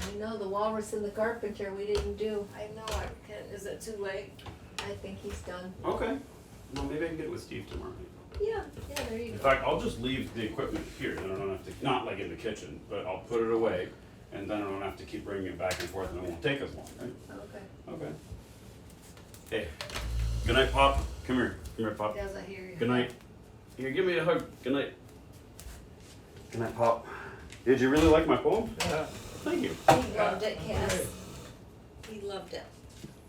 I know the walrus and the carpenter we didn't do. I know, is it too late? I think he's done. Okay. Well, maybe I can get it with Steve tomorrow. Yeah, there you In go. fact, I'll just leave the equipment here, then I don't have to, not like in the kitchen, but I'll put it away, and then I don't have to keep bringing it back and forth, and it won't take as long, right? Okay. Okay. Hey, good night, Pop. Come here, Pop. Yes, I hear you. Good night. Here, give me a hug. Good night. Good night, Pop. Did you really like my poem? Yeah. Thank you. He loved it, Cass. He loved it.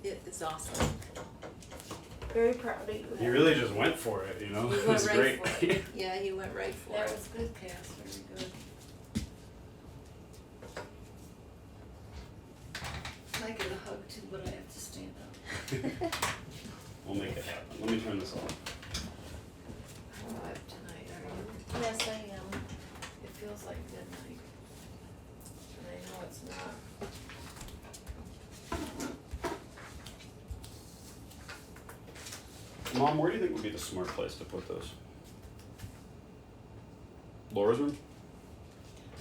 It is awesome. Very proud of you. He really just went for it, you know? He It went was right great. for it. Yeah, he went right for That it. was good, Cass, very good. I get a hug too, but I have to stand up. We'll make it happen. Let me turn this off. Alive tonight, are you? Yes, I am. It feels like midnight. And I know it's not. Mom, where do you think would be the smart place to put those? Laura's room?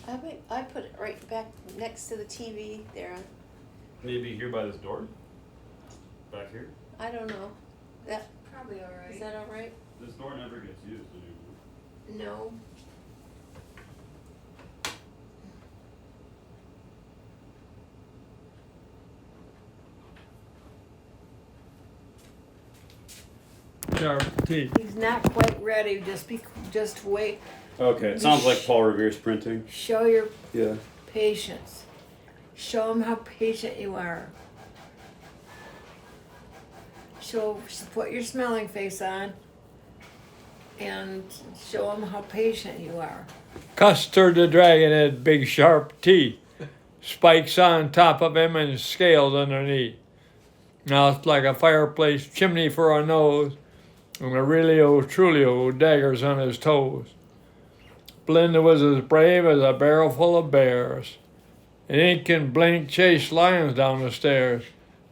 I put it right back next to the TV there. Maybe here by this door? Back here? I don't know. That, Probably all is right. that all right? This door never gets used anymore. No. Sharp teeth. He's not quite ready, just wait. Okay, it sounds like Paul Revere's printing. Show your Yeah. patience. Show them how patient you are. Put your smiling face on and show them how patient you are. Custer the dragon had big sharp teeth, spikes on top of him and scales underneath. Now it's like a fireplace chimney for a nose, and a really old Trulio daggers on his toes. Belinda was as brave as a barrel full of bears. And Ink and Blink chased lions down the stairs.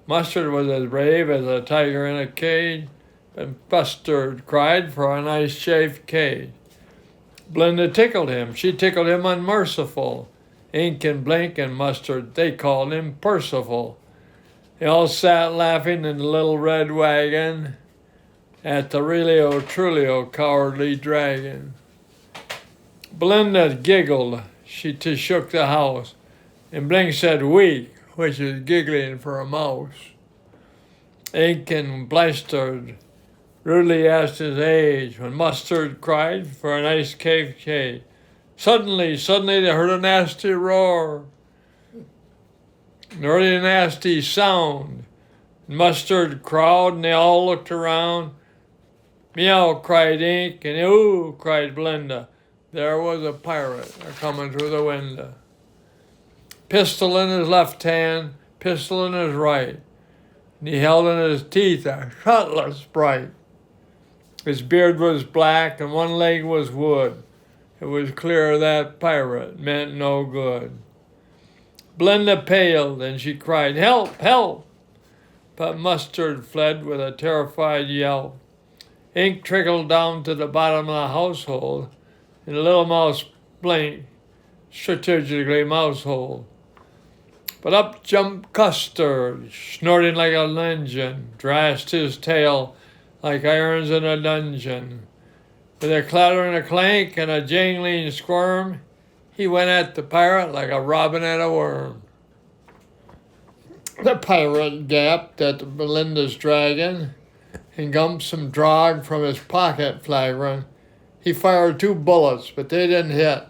Mustard was as brave as a tiger in a cage, and Mustard cried for a nice safe cage. Belinda tickled him, she tickled him unmerciful. Ink and Blink and Mustard, they called him Percival. They all sat laughing in the little red wagon at the Relio Trulio cowardly dragon. Belinda giggled, she shook the house, and Blink said weak, which is giggling for a mouse. Ink and Mustard rudely asked his age when Mustard cried for a nice cake. Suddenly they heard a nasty roar, a really nasty sound. Mustard crowed and they all looked around. Meow, cried Ink, and ooh, cried Belinda. There was a pirate coming through the window. Pistol in his left hand, pistol in his right, and he held in his teeth a cutlass bright. His beard was black and one leg was wood. It was clear that pirate meant no good. Belinda paled and she cried, "Help, help!" But Mustard fled with a terrified yelp. Ink trickled down to the bottom of the household, and the little mouse Blink strategically mousehold. But up jumped Custard, snorting like an engine, thrashed his tail like irons in a dungeon. With a clatter and a clank and a jangling squirm, he went at the pirate like a robin at a worm. The pirate gaped at Belinda's dragon and gumped some drog from his pocket flagrant. He fired 2 bullets, but they didn't hit,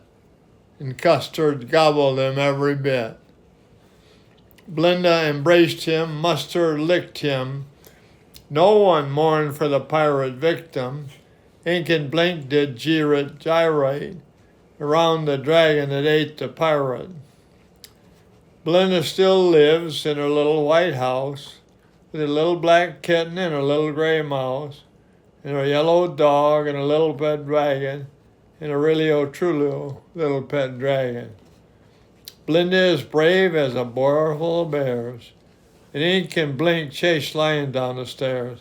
and Custard gobbled them every bit. Belinda embraced him, Mustard licked him. No one mourned for the pirate victim. Ink and Blink did gyrate around the dragon that ate the pirate. Belinda still lives in her little white house with a little black kitten and a little gray mouse, and a yellow dog and a little pet dragon, and a Relio Trulio little pet dragon. Belinda is brave as a boar full of bears, and Ink and Blink chase lions down the stairs.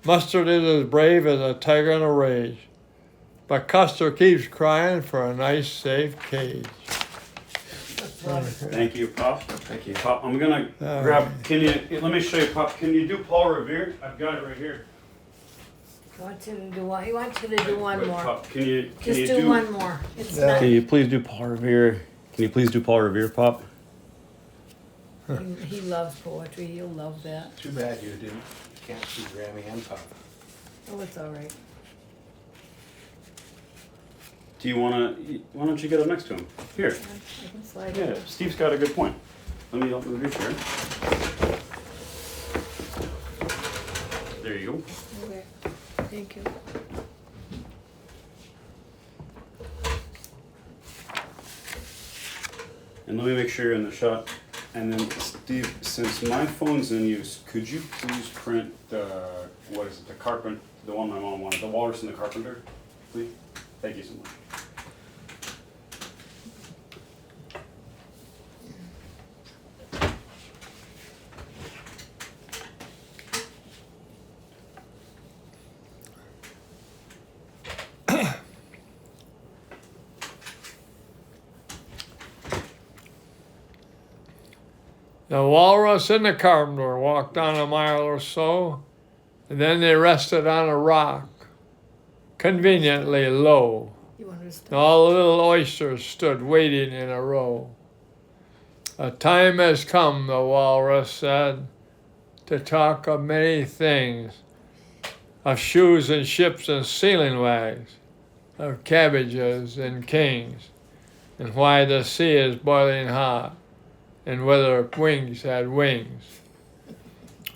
Mustard is as brave as a tiger in a rage, but Custer keeps crying for a nice, safe cage. Thank you, Pop. Thank you. Pop, I'm gonna grab. Let me show you, Pop. Can you do Paul Revere? I've got it right here. He wants you to do one. He wants you to do one Wait, more. Pop, can you Just do do one more. It's Yeah. not. Can you please do Paul Revere? Can you please do Paul Revere, Pop? He loves poetry. He'll love that. Too bad you can't see Grammy and Pop. Oh, it's all right. Do you wanna? Why don't you get up next to him? Here. I can slide Yeah, it. Steve's got a good point. Let me help move your chair. There you go. Okay. Thank you. And let me make sure you're in the shot. And then, Steve, since my phone's in use, could you please print the, what is it, the one my mom wanted, the Walrus and the Carpenter, please? Thank you so much. The Walrus and the Carpenter walked on a mile or so, and then they rested on a rock, conveniently low. You want to stop? All the little oysters stood waiting in a row. A time has come, the Walrus said, to talk of many things, of shoes and ships and sealing wags. of cabbages and kings, and why the sea is boiling hot, and whether wings had wings.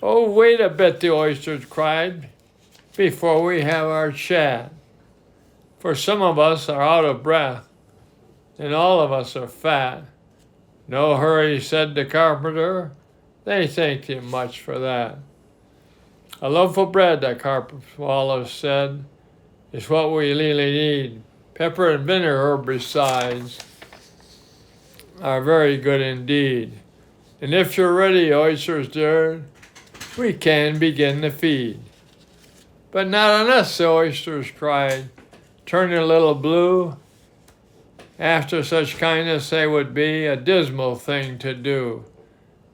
Oh, wait a bit, the oysters cried, before we have our chat. For some of us are out of breath, and all of us are fat. No hurry, said the carpenter. They thanked him much for that. A loaf of bread, the carpenter swallow said, is what we really need. Pepper and vinegar, besides, are very good indeed. And if you're ready, oysters dear, we can begin the feed. But not on us, the oysters cried, turning a little blue. After such kindness, they would be a dismal thing to do.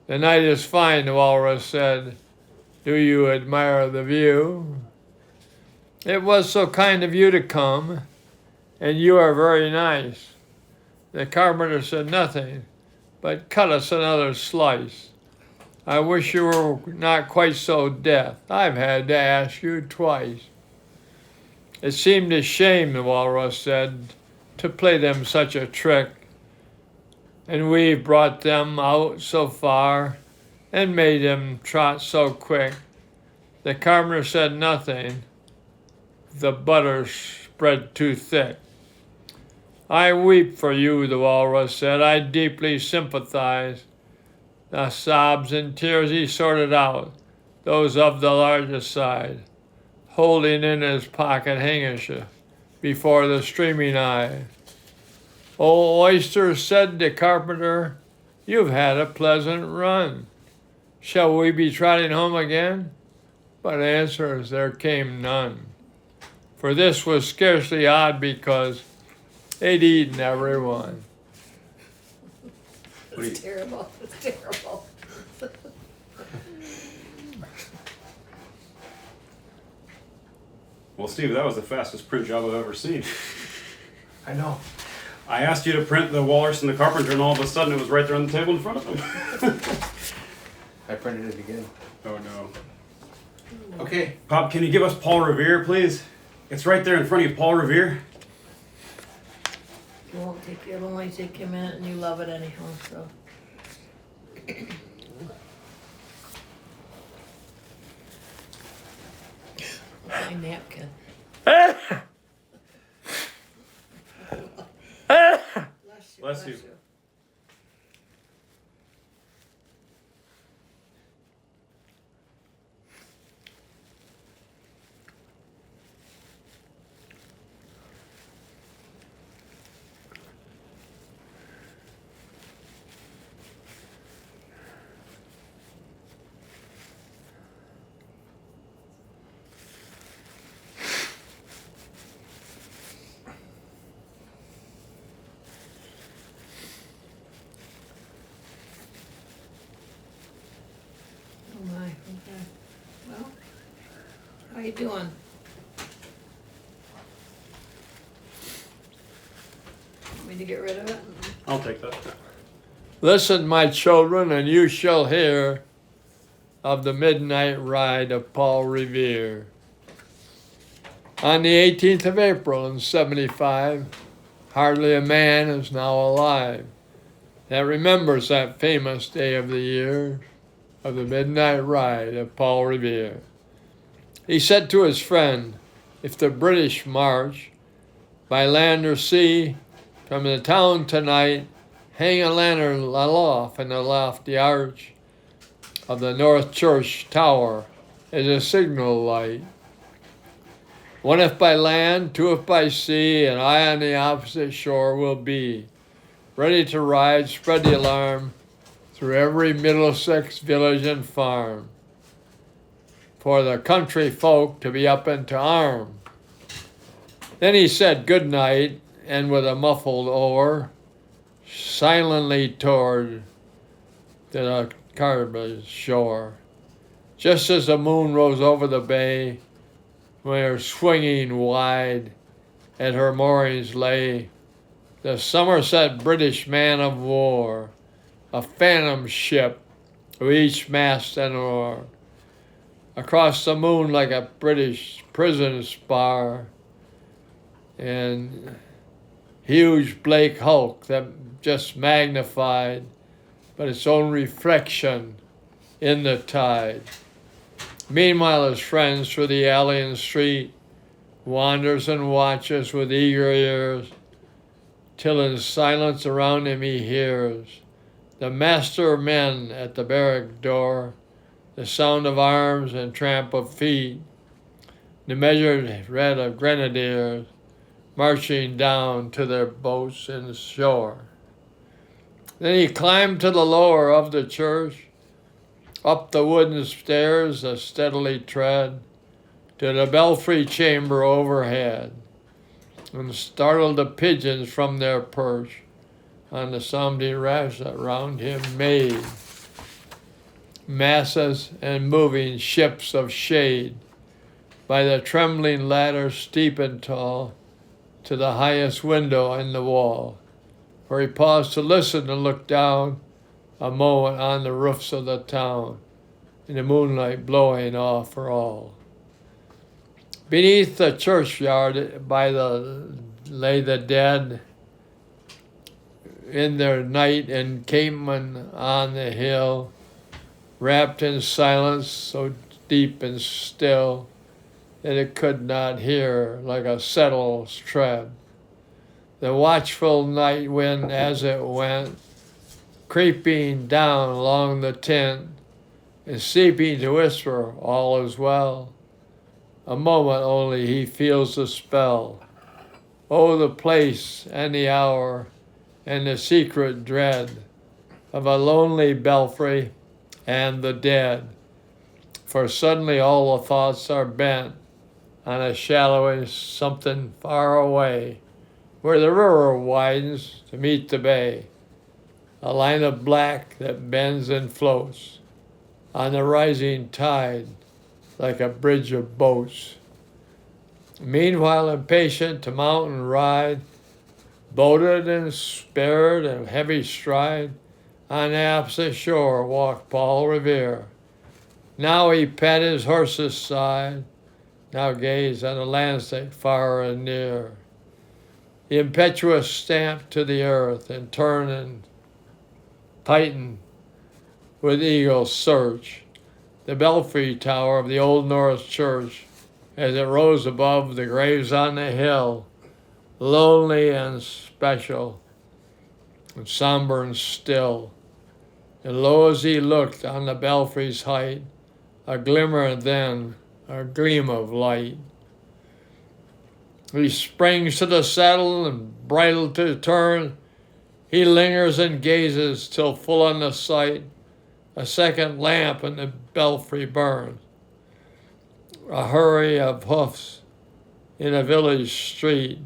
The night is fine, the walrus said. Do you admire the view? It was so kind of you to come, and you are very nice. The carpenter said nothing, but cut us another slice. I wish you were not quite so deaf. I've had to ask you twice. It seemed a shame, the walrus said, to play them such a trick. And we've brought them out so far and made them trot so quick. The carpenter said nothing. The butter spread too thick. I weep for you, the walrus said. I deeply sympathize. The sobs and tears he sorted out, those of the largest side, holding in his pocket handkerchief before the streaming eye. Oh, oysters, said the carpenter, you've had a pleasant run. Shall we be trotting home again? But answers there came none. For this was scarcely odd because they'd eaten every one. It's terrible. It's terrible. Well, Steve, that was the fastest print job I've ever seen. I know. I asked you to print the walrus and the carpenter, and all of a sudden it was right there on the table in front of them. I printed it again. Oh no. Okay. Pop, can you give us Paul Revere, please? It's right there in front of you, Paul Revere. It'll only take you a minute and you love it anyhow, so. My napkin. Bless you. Oh my, okay. Well, how you doing? Want me to get rid of it? I'll take that. Listen, my children, and you shall hear of the midnight ride of Paul Revere. On the 18th of April in 75, hardly a man is now alive that remembers that famous day of the year of the midnight ride of Paul Revere. He said to his friend, if the British march by land or sea from the town tonight, hang a lantern aloft in the lofty arch of the North Church Tower as a signal light. One if by land, two if by sea, and I on the opposite shore will be, ready to ride, spread the alarm through every Middlesex village and farm, for the country folk to be up and to arm. Then he said good night, and with a muffled oar, silently toward the Caribbean shore. Just as the moon rose over the bay, where swinging wide at her moorings lay the Somerset British man of war, a phantom ship with each mast and oar. Across the moon like a British prison spar, and huge Blake Hulk that just magnified, but its own reflection in the tide. Meanwhile, his friends through the alley and street wanders and watches with eager ears, till in silence around him he hears the master of men at the barrack door, the sound of arms and tramp of feet, the measured tread of grenadiers marching down to their boats in the shore. Then he climbed to the lower of the church, up the wooden stairs a steadily tread, to the belfry chamber overhead, and startled the pigeons from their perch on the sounding rafts that round him made masses and moving ships of shade by the trembling ladder steep and tall to the highest window in the wall, where he paused to listen and look down a moment on the roofs of the town, in the moonlight blowing off for all. Beneath the churchyard lay the dead in their night encampment on the hill, wrapped in silence so deep and still that it could not hear like a settle's tread. The watchful night wind as it went, creeping down along the tent and seeping to whisper all is well. A moment only he feels the spell. Oh, the place and the hour and the secret dread of a lonely belfry and the dead. For suddenly all the thoughts are bent on a shadowy something far away, where the river widens to meet the bay, a line of black that bends and floats on the rising tide like a bridge of boats. Meanwhile, impatient to mount and ride, boated and spurred and heavy stride, on the opposite shore walked Paul Revere. Now he pat his horse's side, now gaze on the landscape far and near. The impetuous stamp to the earth and turn and tighten with eagle search the belfry tower of the Old North Church as it rose above the graves on the hill, lonely and special, and somber and still. And lo, as he looked on the belfry's height, a glimmer then, a gleam of light. He springs to the saddle and bridle to turn. He lingers and gazes till full on the sight a second lamp in the belfry burns. A hurry of hoofs in a village street,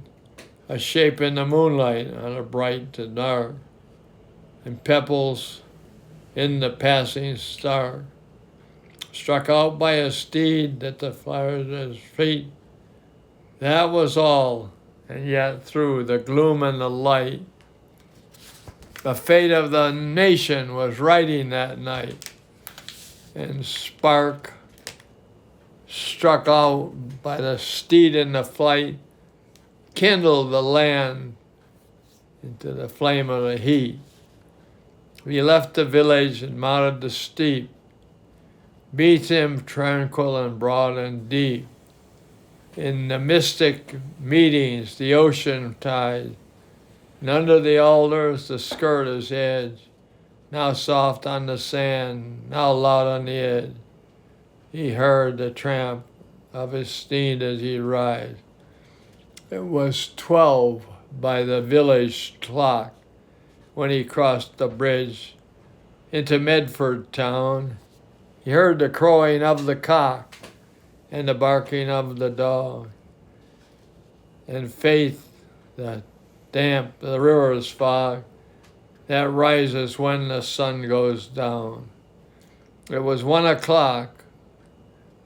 a shape in the moonlight on a bright and dark, and pebbles in the passing star. Struck out by a steed that defiled his feet. That was all, and yet through the gloom and the light, the fate of the nation was writing that night. And spark struck out by the steed in the flight, kindled the land into the flame of the heat. We left the village and mounted the steep, beat him tranquil and broad and deep. In the mystic meetings, the ocean tide, and under the alders, the skirt is edge, now soft on the sand, now loud on the edge. He heard the tramp of his steed as he rides. It was 12 by the village clock when he crossed the bridge into Medford town. He heard the crowing of the cock and the barking of the dog. And faith, the damp, the river's fog that rises when the sun goes down. It was 1 o'clock,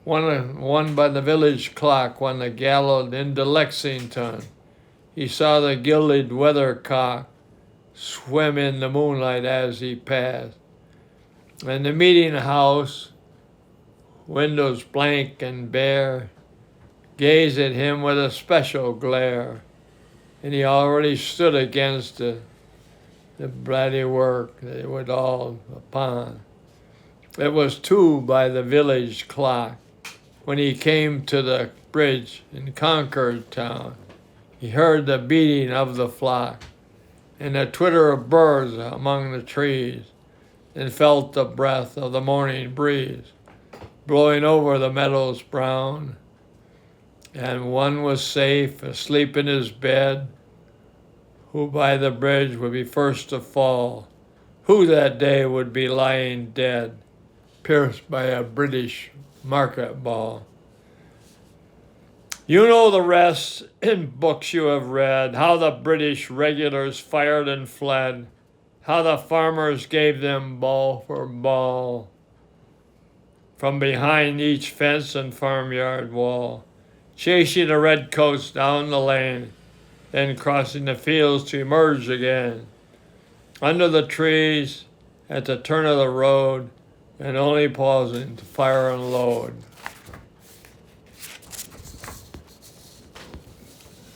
one by the village clock, when they galloped into Lexington. He saw the gilded weathercock swim in the moonlight as he passed. And the meeting house, windows blank and bare, gazed at him with a special glare. and he already stood against the bloody work they would all upon. It was 2 by the village clock when he came to the bridge in Concord town. He heard the beating of the flock and the twitter of birds among the trees, and felt the breath of the morning breeze blowing over the meadows brown. And one was safe, asleep in his bed, who by the bridge would be first to fall, who that day would be lying dead, pierced by a British market ball. You know the rest, in books you have read, how the British regulars fired and fled, how the farmers gave them ball for ball from behind each fence and farmyard wall, chasing the redcoats down the lane, then crossing the fields to emerge again. Under the trees, at the turn of the road, and only pausing to fire and load.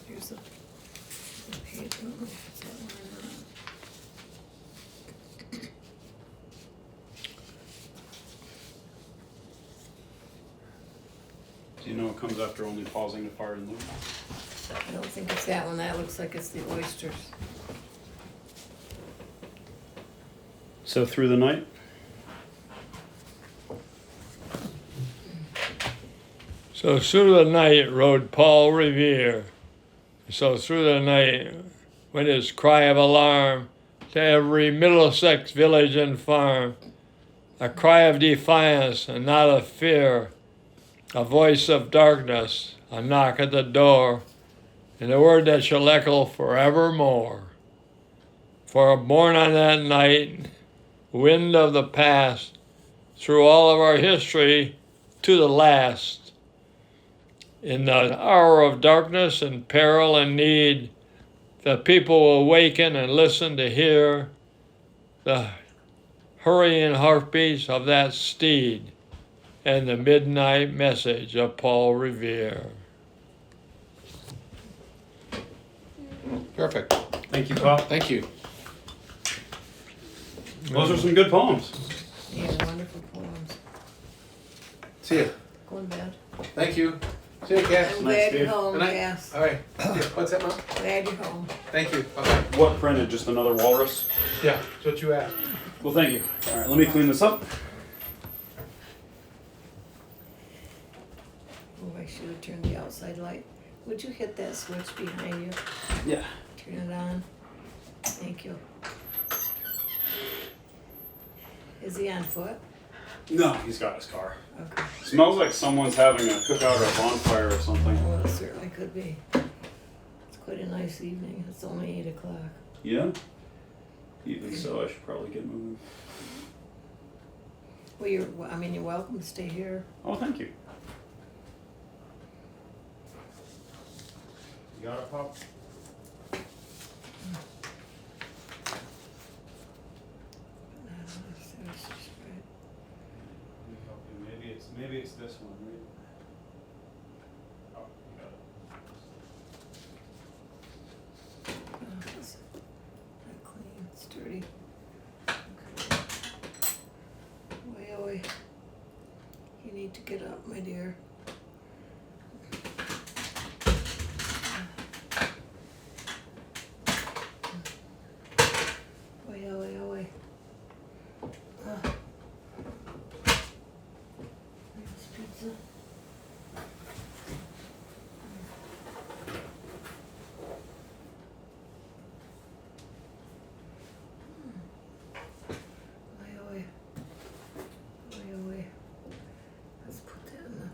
Here's a page. I don't know if it's that one or not. Do you know what comes after only pausing to fire and load? I don't think it's that one. That looks like it's the oysters. So through the night? So through the night rode Paul Revere. So through the night went his cry of alarm to every Middlesex village and farm, a cry of defiance and not of fear, a voice of darkness, a knock at the door, and a word that shall echo forevermore. For born on that night, wind of the past, through all of our history to the last, in the hour of darkness and peril and need, the people will awaken and listen to hear the hurrying heartbeats of that steed and the midnight message of Paul Revere. Perfect. Thank you, Pop. Thank you. Those are some good poems. Yeah, wonderful poems. See ya. Going bad. Thank you. See ya, Cass. I'm night, glad Steve. you're home, Good night. yes. All right. See ya. What's that, Mom? Glad you're home. Thank you. Bye-bye. What printed? Just another walrus? Yeah, that's what you asked. Well, thank you. All right, let me clean this up. Oh, I should have turned the outside light. Would you hit that switch behind you? Yeah. Turn it on. Thank you. Is he on foot? No, he's got his car. Okay. Smells like someone's having a cookout or a bonfire or something. Well, it certainly could be. It's quite a nice evening. It's only 8 o'clock. Yeah? Even so, I should probably get moving. Well, you're welcome to stay here. Oh, thank you. You got it, Pop? Maybe it's this one, right? Oh, you got it. It's not clean, it's dirty. Oi, oi. You need to get up, my dear. Oi, oi, oi. There's pizza. Oi, oi. Oi, oi. Let's put that in the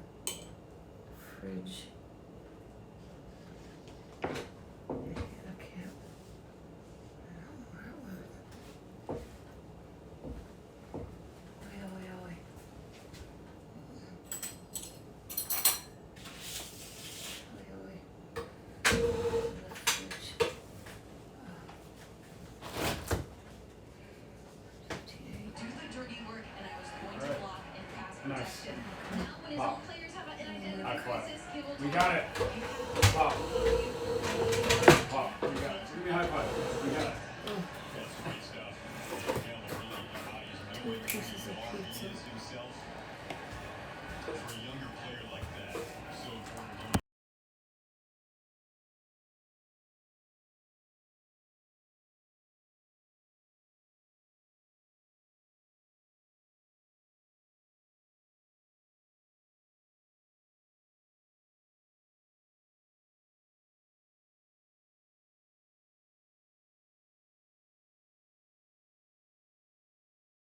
fridge. I can't. I don't know where it went. Oi, oi, oi. Oi, oi. In the fridge. 58. Do the dirty work, and I was going to block and pass Nice. protection. Now, when his own players have an identity High five. crisis, he will We got it. Pop. Pop. Pop, give me a high five.